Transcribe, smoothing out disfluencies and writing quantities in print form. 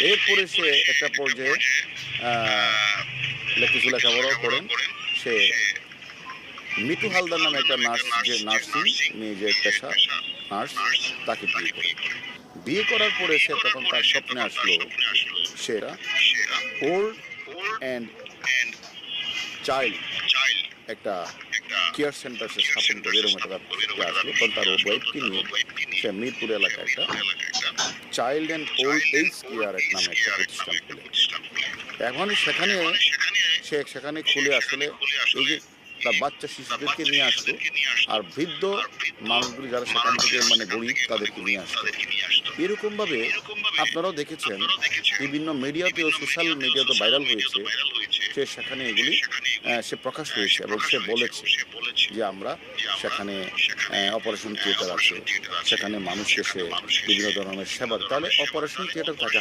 এরপরে সে একটা পর্যায়ে কিছু লেখাপড়াও করেন। সে মিতু হালদার নামে একটা নার্স, যে নার্সিং নিজের পেশা নার্স, তাকে বিয়ে করে। বিয়ে করার পরে সে তখন তার স্বপ্নে আসলো সেরা ওল্ড অ্যান্ড চাইল্ড একটা কেয়ার সেন্টার সে স্থাপন করে, এরকম একটা আসলো। কারণ তার ওয়াইফকে নিয়ে সে মিরপুর এলাকায় একটা child and old age care এক নামে একটা প্রতিষ্ঠান খুলে। এখন সেখানে খুলে আসলে এই যে তার বাচ্চা শিশুদেরকে নিয়ে আসতো, আর বৃদ্ধ মানুষগুলি যারা সেখান থেকে মানে গরিব তাদেরকে নিয়ে আসতো। এরকমভাবে আপনারাও দেখেছেন বিভিন্ন মিডিয়াতেও, সোশ্যাল মিডিয়াতে ভাইরাল হয়েছে। সে সেখানে এগুলি সে প্রকাশ হয়েছে এবং সে বলেছে যে আমরা সেখানে অপারেশন থিয়েটার আছে, সেখানে মানুষকে সে বিভিন্ন ধরনের সেবা। তাহলে অপারেশন থিয়েটার থাকে